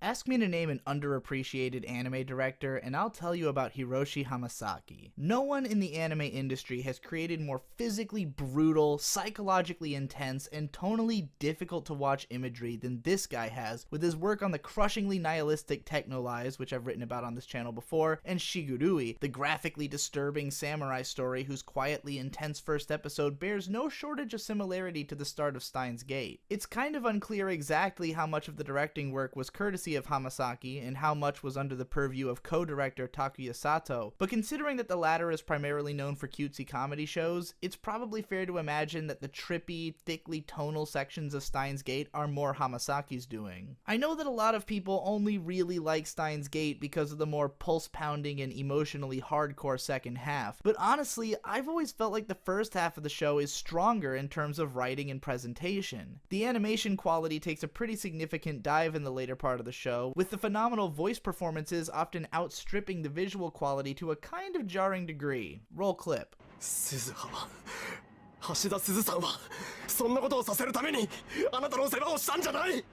Ask me to name an underappreciated anime director, and I'll tell you about Hiroshi Hamasaki. No one in the anime industry has created more physically brutal, psychologically intense, and tonally difficult to watch imagery than this guy has with his work on the crushingly nihilistic Techno Lies, which I've written about on this channel before, and Shigurui, the graphically disturbing samurai story whose quietly intense first episode bears no shortage of similarity to the start of Steins Gate. It's kind of unclear exactly how much of the directing work was courtesy of Hamasaki and how much was under the purview of co-director Takuya Sato, but considering that the latter is primarily known for cutesy comedy shows, it's probably fair to imagine that the trippy, thickly tonal sections of Steins Gate are more Hamasaki's doing. I know that a lot of people only really like Steins Gate because of the more pulse-pounding and emotionally hardcore second half, but honestly, I've always felt like the first half of the show is stronger in terms of writing and presentation. The animation quality takes a pretty significant dive in the later part of the show, with the phenomenal voice performances often outstripping the visual quality to a kind of jarring degree. Roll clip. 橋田鈴さんはそんなことをさせるためにあなたの世話をしたんじゃない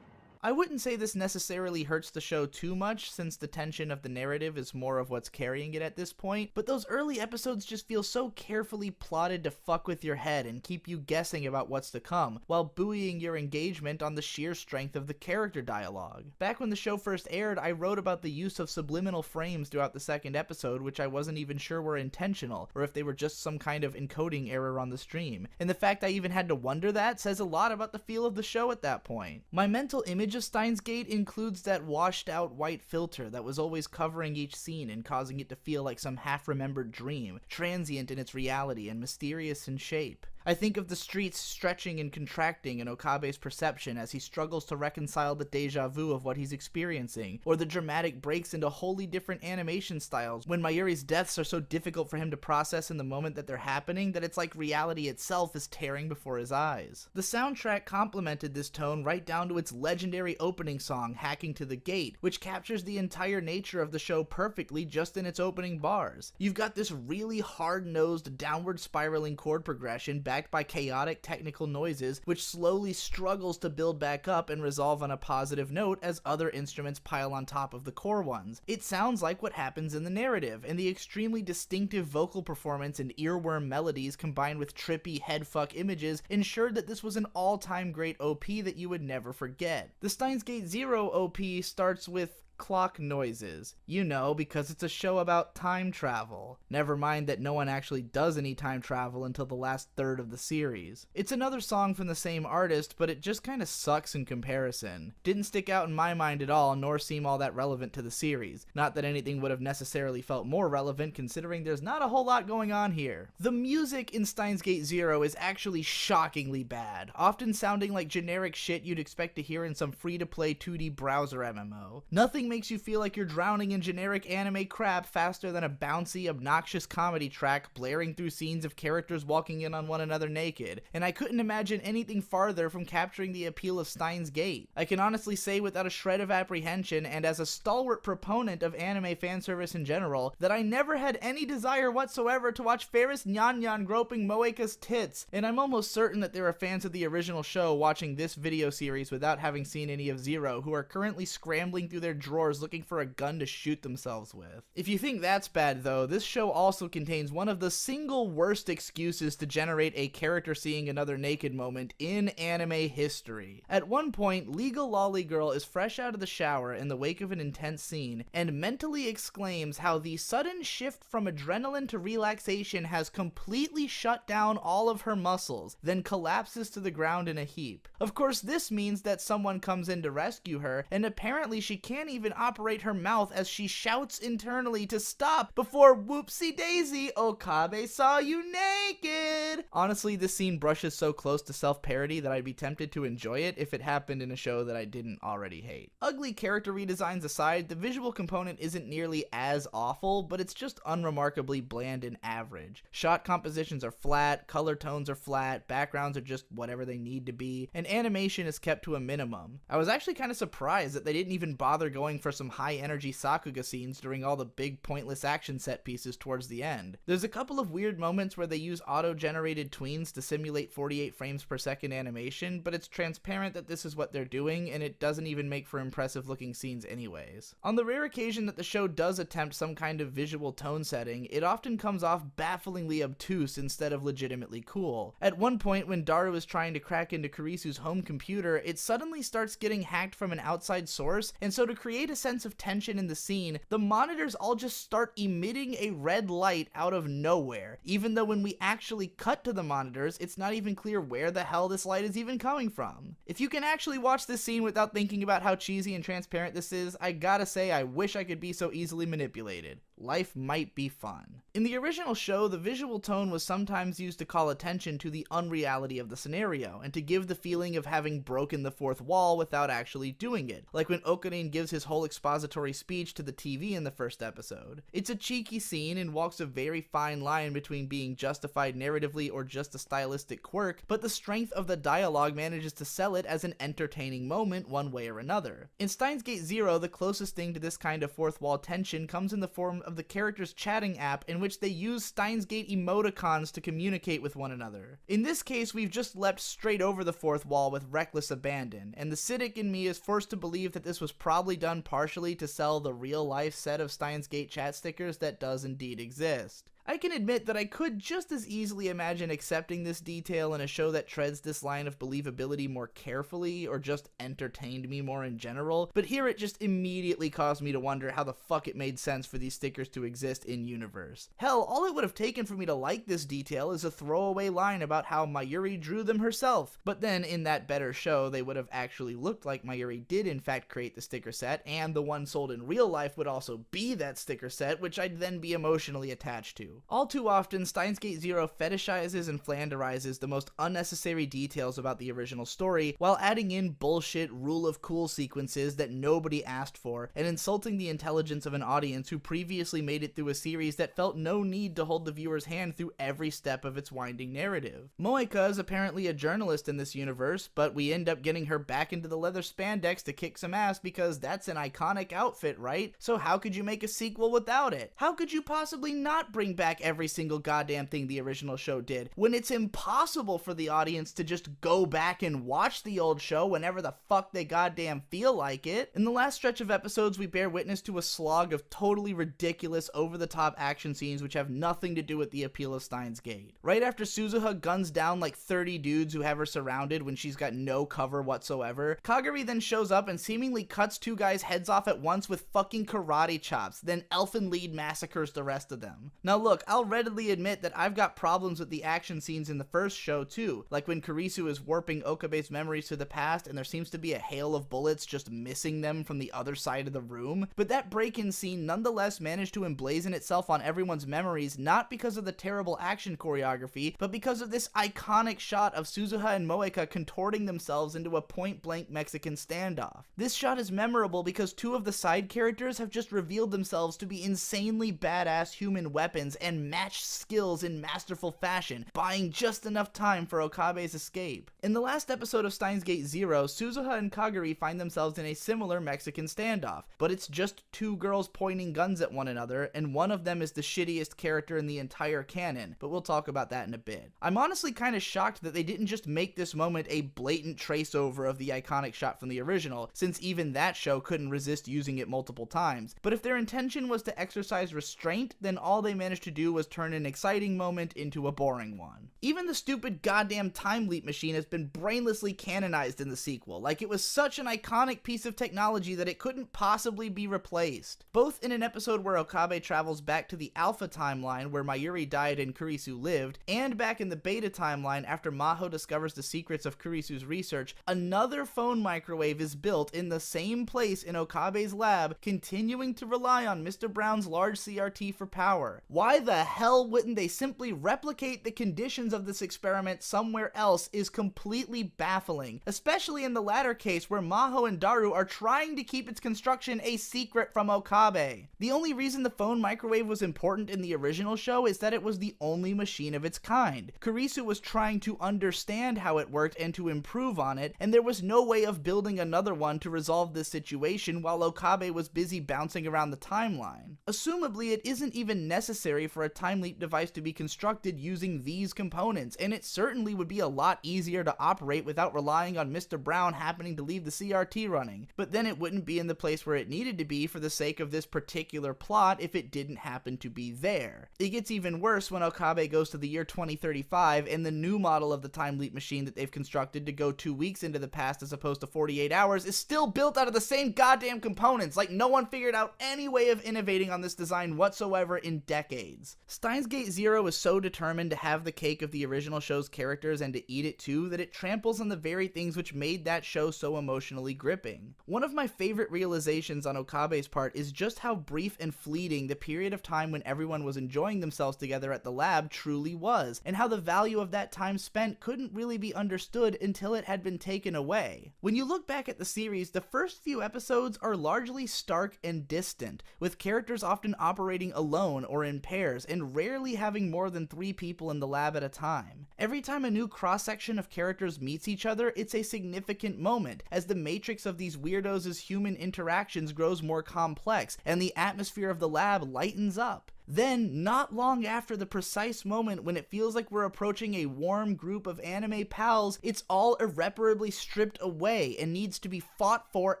I wouldn't say this necessarily hurts the show too much, since the tension of the narrative is more of what's carrying it at this point, but those early episodes just feel so carefully plotted to fuck with your head and keep you guessing about what's to come, while buoying your engagement on the sheer strength of the character dialogue. Back when the show first aired, I wrote about the use of subliminal frames throughout the second episode, which I wasn't even sure were intentional, or if they were just some kind of encoding error on the stream, and the fact I even had to wonder that says a lot about the feel of the show at that point. My mental image of Steins Gate includes that washed out white filter that was always covering each scene and causing it to feel like some half-remembered dream, transient in its reality and mysterious in shape. I think of the streets stretching and contracting in Okabe's perception as he struggles to reconcile the deja vu of what he's experiencing, or the dramatic breaks into wholly different animation styles when Mayuri's deaths are so difficult for him to process in the moment that they're happening that it's like reality itself is tearing before his eyes. The soundtrack complemented this tone right down to its legendary opening song, Hacking to the Gate, which captures the entire nature of the show perfectly just in its opening bars. You've got this really hard-nosed, downward spiraling chord progression backed by chaotic technical noises, which slowly struggles to build back up and resolve on a positive note as other instruments pile on top of the core ones. It sounds like what happens in the narrative, and the extremely distinctive vocal performance and earworm melodies combined with trippy headfuck images ensured that this was an all-time great OP that you would never forget. The Steins Gate Zero OP starts with clock noises. You know, because it's a show about time travel. Never mind that no one actually does any time travel until the last third of the series. It's another song from the same artist, but it just kinda sucks in comparison. Didn't stick out in my mind at all, nor seem all that relevant to the series. Not that anything would have necessarily felt more relevant considering there's not a whole lot going on here. The music in Steins Gate Zero is actually shockingly bad, often sounding like generic shit you'd expect to hear in some free-to-play 2D browser MMO. Nothing makes you feel like you're drowning in generic anime crap faster than a bouncy, obnoxious comedy track blaring through scenes of characters walking in on one another naked, and I couldn't imagine anything farther from capturing the appeal of Steins Gate. I can honestly say without a shred of apprehension, and as a stalwart proponent of anime fanservice in general, that I never had any desire whatsoever to watch Ferris Nyan Nyan groping Moeka's tits, and I'm almost certain that there are fans of the original show watching this video series without having seen any of Zero who are currently scrambling through their drawers looking for a gun to shoot themselves with. If you think that's bad though, this show also contains one of the single worst excuses to generate a character seeing another naked moment in anime history. At one point, Legal Lolly Girl is fresh out of the shower in the wake of an intense scene and mentally exclaims how the sudden shift from adrenaline to relaxation has completely shut down all of her muscles, then collapses to the ground in a heap. Of course, this means that someone comes in to rescue her, and apparently she can't even operate her mouth as she shouts internally to stop before whoopsie daisy, Okabe saw you naked. Honestly, this scene brushes so close to self-parody that I'd be tempted to enjoy it if it happened in a show that I didn't already hate. Ugly character redesigns aside, the visual component isn't nearly as awful, but it's just unremarkably bland and average. Shot compositions are flat, color tones are flat, backgrounds are just whatever they need to be, and animation is kept to a minimum. I was actually kind of surprised that they didn't even bother going allowing for some high-energy Sakuga scenes during all the big pointless action set pieces towards the end. There's a couple of weird moments where they use auto-generated tweens to simulate 48 frames per second animation, but it's transparent that this is what they're doing, and it doesn't even make for impressive looking scenes anyways. On the rare occasion that the show does attempt some kind of visual tone setting, it often comes off bafflingly obtuse instead of legitimately cool. At one point, when Daru is trying to crack into Kurisu's home computer, it suddenly starts getting hacked from an outside source, and so to create a sense of tension in the scene, the monitors all just start emitting a red light out of nowhere, even though when we actually cut to the monitors, it's not even clear where the hell this light is even coming from. If you can actually watch this scene without thinking about how cheesy and transparent this is, I gotta say I wish I could be so easily manipulated. Life might be fun. In the original show, the visual tone was sometimes used to call attention to the unreality of the scenario, and to give the feeling of having broken the fourth wall without actually doing it, like when Okarin gives his whole expository speech to the TV in the first episode. It's a cheeky scene and walks a very fine line between being justified narratively or just a stylistic quirk, but the strength of the dialogue manages to sell it as an entertaining moment one way or another. In Steins Gate Zero, the closest thing to this kind of fourth wall tension comes in the form of the character's chatting app, in which they use Steins Gate emoticons to communicate with one another. In this case, we've just leapt straight over the fourth wall with reckless abandon, and the cynic in me is forced to believe that this was probably done partially to sell the real-life set of Steins Gate chat stickers that does indeed exist. I can admit that I could just as easily imagine accepting this detail in a show that treads this line of believability more carefully, or just entertained me more in general, but here it just immediately caused me to wonder how the fuck it made sense for these stickers to exist in-universe. Hell, all it would have taken for me to like this detail is a throwaway line about how Mayuri drew them herself, but then in that better show they would have actually looked like Mayuri did in fact create the sticker set, and the one sold in real life would also be that sticker set, which I'd then be emotionally attached to. All too often, Steins Gate Zero fetishizes and flanderizes the most unnecessary details about the original story, while adding in bullshit rule of cool sequences that nobody asked for, and insulting the intelligence of an audience who previously made it through a series that felt no need to hold the viewer's hand through every step of its winding narrative. Moeka is apparently a journalist in this universe, but we end up getting her back into the leather spandex to kick some ass because that's an iconic outfit, right? So how could you make a sequel without it? How could you possibly not bring back every single goddamn thing the original show did, when it's impossible for the audience to just go back and watch the old show whenever the fuck they goddamn feel like it? In the last stretch of episodes, we bear witness to a slog of totally ridiculous, over-the-top action scenes which have nothing to do with the appeal of Steins Gate. Right after Suzuha guns down like 30 dudes who have her surrounded when she's got no cover whatsoever, Kagari then shows up and seemingly cuts two guys' heads off at once with fucking karate chops, then Elfen Lied massacres the rest of them. Now look, I'll readily admit that I've got problems with the action scenes in the first show too, like when Kurisu is warping Okabe's memories to the past and there seems to be a hail of bullets just missing them from the other side of the room, but that break-in scene nonetheless managed to emblazon itself on everyone's memories, not because of the terrible action choreography, but because of this iconic shot of Suzuha and Moeka contorting themselves into a point-blank Mexican standoff. This shot is memorable because two of the side characters have just revealed themselves to be insanely badass human weapons and matched skills in masterful fashion, buying just enough time for Okabe's escape. In the last episode of Steins Gate Zero, Suzuha and Kagari find themselves in a similar Mexican standoff, but it's just two girls pointing guns at one another, and one of them is the shittiest character in the entire canon, but we'll talk about that in a bit. I'm honestly kind of shocked that they didn't just make this moment a blatant trace over of the iconic shot from the original, since even that show couldn't resist using it multiple times, but if their intention was to exercise restraint, then all they managed to do was turn an exciting moment into a boring one. Even the stupid goddamn time leap machine has been brainlessly canonized in the sequel, like it was such an iconic piece of technology that it couldn't possibly be replaced. Both in an episode where Okabe travels back to the Alpha timeline where Mayuri died and Kurisu lived, and back in the Beta timeline after Maho discovers the secrets of Kurisu's research, another phone microwave is built in the same place in Okabe's lab, continuing to rely on Mr. Brown's large CRT for power. Why the hell wouldn't they simply replicate the conditions of this experiment somewhere else is completely baffling, especially in the latter case where Maho and Daru are trying to keep its construction a secret from Okabe. The only reason the phone microwave was important in the original show is that it was the only machine of its kind. Kurisu was trying to understand how it worked and to improve on it, and there was no way of building another one to resolve this situation while Okabe was busy bouncing around the timeline. Assumably, it isn't even necessary for a time leap device to be constructed using these components, and it certainly would be a lot easier to operate without relying on Mr. Brown happening to leave the CRT running, but then it wouldn't be in the place where it needed to be for the sake of this particular plot if it didn't happen to be there. It gets even worse when Okabe goes to the year 2035 and the new model of the time leap machine that they've constructed to go 2 weeks into the past as opposed to 48 hours is still built out of the same goddamn components, like no one figured out any way of innovating on this design whatsoever in decades. Steins Gate Zero is so determined to have the cake of the original show's characters and to eat it too that it tramples on the very things which made that show so emotionally gripping. One of my favorite realizations on Okabe's part is just how brief and fleeting the period of time when everyone was enjoying themselves together at the lab truly was, and how the value of that time spent couldn't really be understood until it had been taken away. When you look back at the series, the first few episodes are largely stark and distant, with characters often operating alone or in pairs, and rarely having more than 3 people in the lab at a time. Every time a new cross-section of characters meets each other, it's a significant moment, as the matrix of these weirdos' human interactions grows more complex, and the atmosphere of the lab lightens up. Then, not long after the precise moment when it feels like we're approaching a warm group of anime pals, it's all irreparably stripped away and needs to be fought for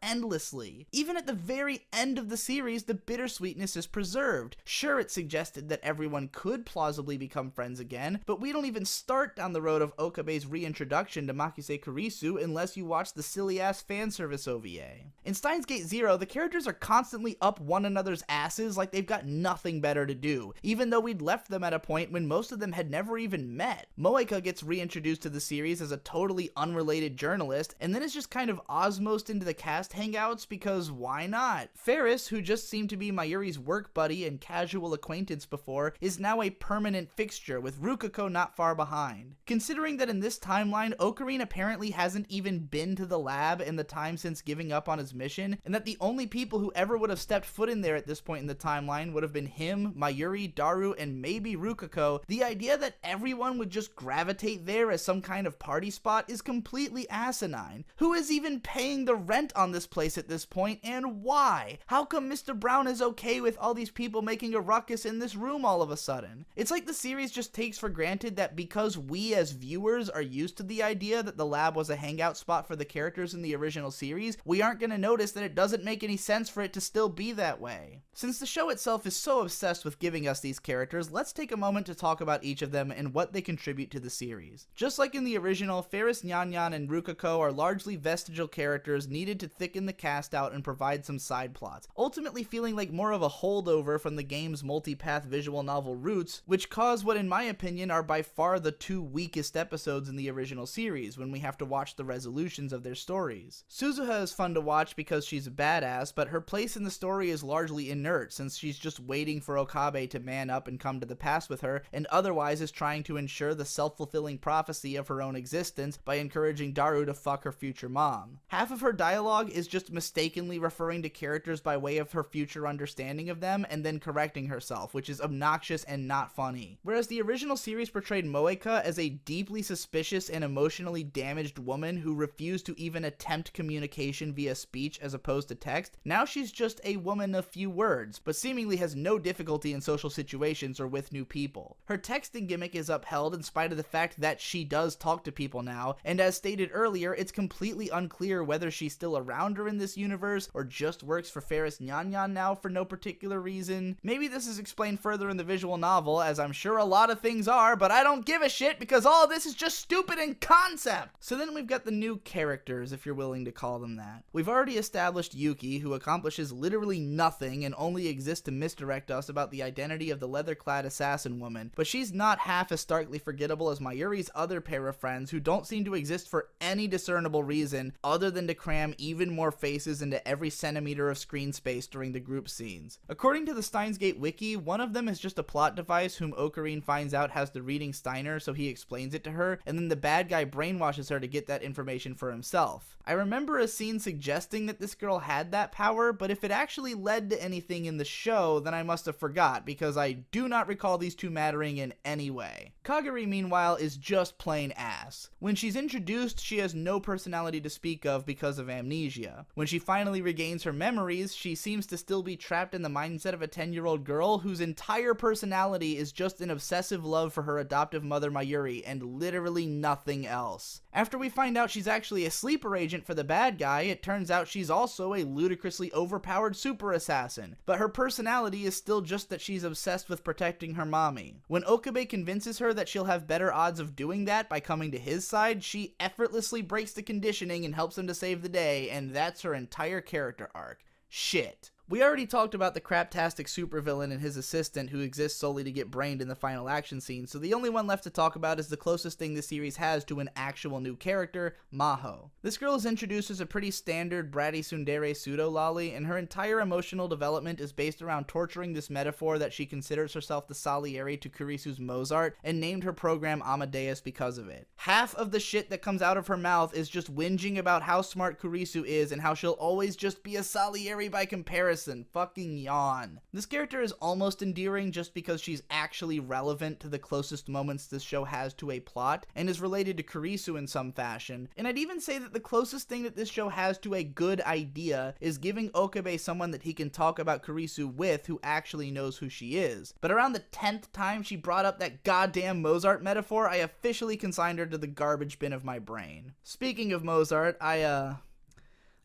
endlessly. Even at the very end of the series, the bittersweetness is preserved. Sure, it's suggested that everyone could plausibly become friends again, but we don't even start down the road of Okabe's reintroduction to Makise Kurisu unless you watch the silly-ass fanservice OVA. In Steins Gate Zero, the characters are constantly up one another's asses like they've got nothing better to do, even though we'd left them at a point when most of them had never even met. Moeka gets reintroduced to the series as a totally unrelated journalist, and then is just kind of osmosed into the cast hangouts because why not? Ferris, who just seemed to be Mayuri's work buddy and casual acquaintance before, is now a permanent fixture, with Rukako not far behind. Considering that in this timeline, Ocarine apparently hasn't even been to the lab in the time since giving up on his mission, and that the only people who ever would have stepped foot in there at this point in the timeline would have been him, Mayuri, Daru, and maybe Rukako, the idea that everyone would just gravitate there as some kind of party spot is completely asinine. Who is even paying the rent on this place at this point, and why? How come Mr. Brown is okay with all these people making a ruckus in this room all of a sudden? It's like the series just takes for granted that because we as viewers are used to the idea that the lab was a hangout spot for the characters in the original series, we aren't going to notice that it doesn't make any sense for it to still be that way. Since the show itself is so obsessed with giving us these characters, let's take a moment to talk about each of them and what they contribute to the series. Just like in the original, Ferris Nyan and Rukako are largely vestigial characters needed to thicken the cast out and provide some side plots, ultimately feeling like more of a holdover from the game's multipath visual novel roots, which cause what in my opinion are by far the 2 weakest episodes in the original series when we have to watch the resolutions of their stories. Suzuha is fun to watch because she's a badass, but her place in the story is largely inert since she's just waiting for Okabe to man up and come to the past with her, and otherwise is trying to ensure the self-fulfilling prophecy of her own existence by encouraging Daru to fuck her future mom. Half of her dialogue is just mistakenly referring to characters by way of her future understanding of them and then correcting herself, which is obnoxious and not funny. Whereas the original series portrayed Moeka as a deeply suspicious and emotionally damaged woman who refused to even attempt communication via speech as opposed to text, now she's just a woman of few words, but seemingly has no difficulty in social situations or with new people. Her texting gimmick is upheld in spite of the fact that she does talk to people now, and as stated earlier, it's completely unclear whether she's still around her in this universe or just works for Ferris Nyan now for no particular reason. Maybe this is explained further in the visual novel, as I'm sure a lot of things are, but I don't give a shit because all of this is just stupid in concept! So then we've got the new characters, if you're willing to call them that. We've already established Yuki, who accomplishes literally nothing and only exists to misdirect us about about the identity of the leather-clad assassin woman, but she's not half as starkly forgettable as Mayuri's other pair of friends who don't seem to exist for any discernible reason other than to cram even more faces into every centimeter of screen space during the group scenes. According to the Steins wiki, one of them is just a plot device whom Ocarine finds out has the reading Steiner, so he explains it to her, and then the bad guy brainwashes her to get that information for himself. I remember a scene suggesting that this girl had that power, but if it actually led to anything in the show, then I must have forgot, because I do not recall these two mattering in any way. Kagari, meanwhile, is just plain ass. When she's introduced, she has no personality to speak of because of amnesia. When she finally regains her memories, she seems to still be trapped in the mindset of a 10-year-old girl whose entire personality is just an obsessive love for her adoptive mother Mayuri and literally nothing else. After we find out she's actually a sleeper agent for the bad guy, it turns out she's also a ludicrously overpowered super assassin, but her personality is still just that she's obsessed with protecting her mommy. When Okabe convinces her that she'll have better odds of doing that by coming to his side, she effortlessly breaks the conditioning and helps him to save the day, and that's her entire character arc. Shit. We already talked about the craptastic supervillain and his assistant who exists solely to get brained in the final action scene, so the only one left to talk about is the closest thing this series has to an actual new character, Maho. This girl is introduced as a pretty standard bratty tsundere pseudo-lolly, and her entire emotional development is based around torturing this metaphor that she considers herself the Salieri to Kurisu's Mozart, and named her program Amadeus because of it. Half of the shit that comes out of her mouth is just whinging about how smart Kurisu is and how she'll always just be a Salieri by comparison. Fucking yawn. This character is almost endearing just because she's actually relevant to the closest moments this show has to a plot, and is related to Kurisu in some fashion, and I'd even say that the closest thing that this show has to a good idea is giving Okabe someone that he can talk about Kurisu with who actually knows who she is. But around the 10th time she brought up that goddamn Mozart metaphor, I officially consigned her to the garbage bin of my brain. Speaking of Mozart,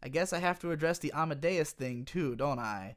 I guess I have to address the Amadeus thing too, don't I?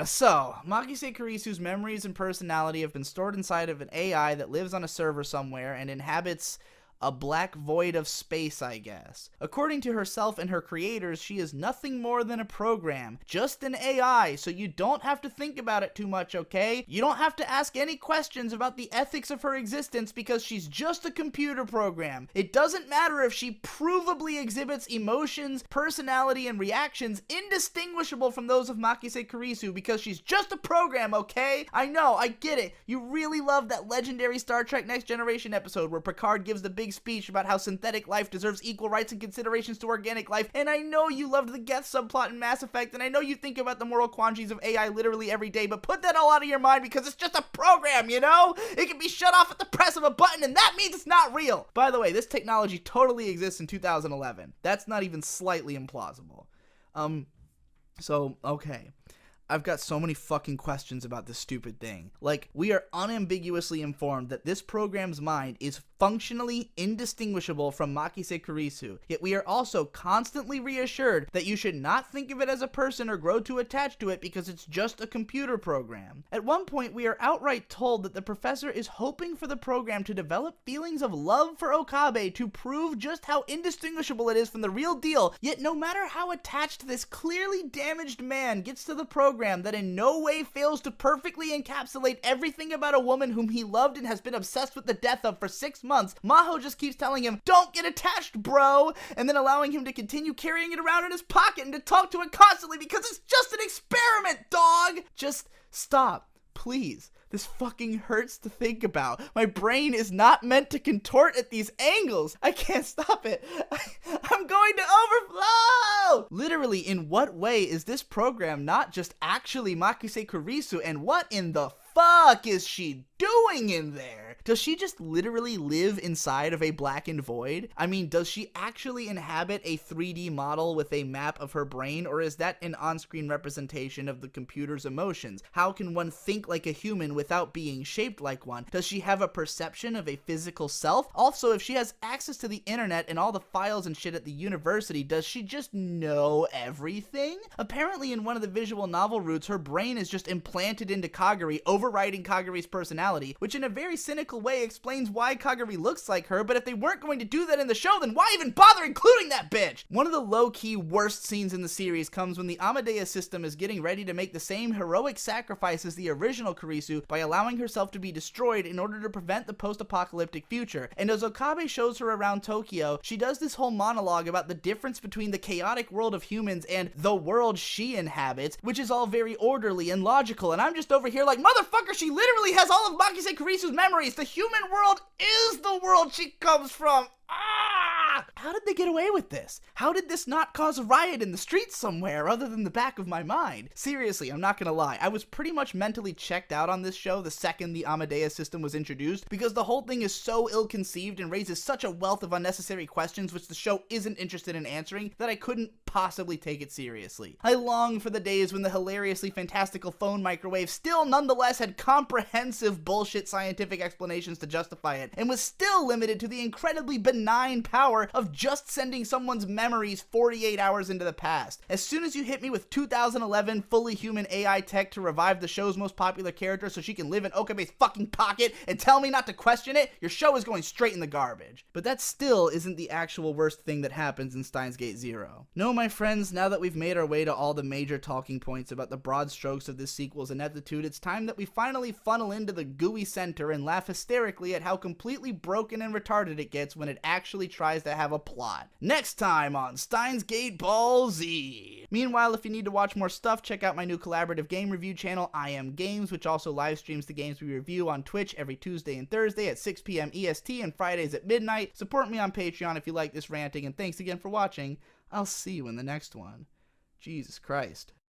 So, Makise Kurisu's memories and personality have been stored inside of an AI that lives on a server somewhere and inhabits a black void of space, I guess. According to herself and her creators, she is nothing more than a program, just an AI, so you don't have to think about it too much, okay? You don't have to ask any questions about the ethics of her existence because she's just a computer program. It doesn't matter if she provably exhibits emotions, personality, and reactions indistinguishable from those of Makise Kurisu because she's just a program, okay? I know, I get it. You really love that legendary Star Trek Next Generation episode where Picard gives the big speech about how synthetic life deserves equal rights and considerations to organic life, and I know you loved the Geth subplot in Mass Effect, and I know you think about the moral quandaries of AI literally every day, but put that all out of your mind because it's just a program, you know? It can be shut off at the press of a button, and that means it's not real! By the way, this technology totally exists in 2011. That's not even slightly implausible. Okay. I've got so many fucking questions about this stupid thing. Like, we are unambiguously informed that this program's mind is functionally indistinguishable from Makise Kurisu, yet we are also constantly reassured that you should not think of it as a person or grow too attached to it because it's just a computer program. At one point, we are outright told that the professor is hoping for the program to develop feelings of love for Okabe to prove just how indistinguishable it is from the real deal, yet no matter how attached this clearly damaged man gets to the program that in no way fails to perfectly encapsulate everything about a woman whom he loved and has been obsessed with the death of for 6 months, Maho just keeps telling him, "Don't get attached, bro," and then allowing him to continue carrying it around in his pocket and to talk to it constantly because it's just an experiment, dog! Just stop, please. This fucking hurts to think about. My brain is not meant to contort at these angles. I can't stop it. I'm going to overflow! Literally, in what way is this program not just actually Makise Kurisu, and what in the fuck is she doing in there? Does she just literally live inside of a blackened void? I mean, does she actually inhabit a 3D model with a map of her brain, or is that an on-screen representation of the computer's emotions? How can one think like a human without being shaped like one? Does she have a perception of a physical self? Also, if she has access to the internet and all the files and shit at the university, does she just know everything? Apparently, in one of the visual novel routes, her brain is just implanted into Kagari over overriding Kaguri's personality, which in a very cynical way explains why Kaguri looks like her, but if they weren't going to do that in the show, then why even bother including that bitch? One of the low-key worst scenes in the series comes when the Amadeus system is getting ready to make the same heroic sacrifice as the original Kurisu by allowing herself to be destroyed in order to prevent the post-apocalyptic future. And as Okabe shows her around Tokyo, she does this whole monologue about the difference between the chaotic world of humans and the world she inhabits, which is all very orderly and logical, and I'm just over here like, motherfucker, she literally has all of Makise Kurisu's memories! The human world is the world she comes from! Ah! How did they get away with this? How did this not cause a riot in the streets somewhere other than the back of my mind? Seriously, I'm not gonna lie, I was pretty much mentally checked out on this show the second the Amadeus system was introduced, because the whole thing is so ill-conceived and raises such a wealth of unnecessary questions which the show isn't interested in answering that I couldn't possibly take it seriously. I long for the days when the hilariously fantastical phone microwave still nonetheless had comprehensive bullshit scientific explanations to justify it, and was still limited to the incredibly benign power of just sending someone's memories 48 hours into the past. As soon as you hit me with 2011 fully human AI tech to revive the show's most popular character so she can live in Okabe's fucking pocket and tell me not to question it, your show is going straight in the garbage. But that still isn't the actual worst thing that happens in Steins Gate Zero. No, my friends, now that we've made our way to all the major talking points about the broad strokes of this sequel's ineptitude, it's time that we finally funnel into the gooey center and laugh hysterically at how completely broken and retarded it gets when it actually tries to have a plot. Next time on Steins Gate Ball Z. Meanwhile, if you need to watch more stuff, check out my new collaborative game review channel, I Am Games, which also live streams the games we review on Twitch every Tuesday and Thursday at 6 p.m. EST and Fridays at midnight. Support me on Patreon if you like this ranting, and thanks again for watching. I'll see you in the next one. Jesus Christ.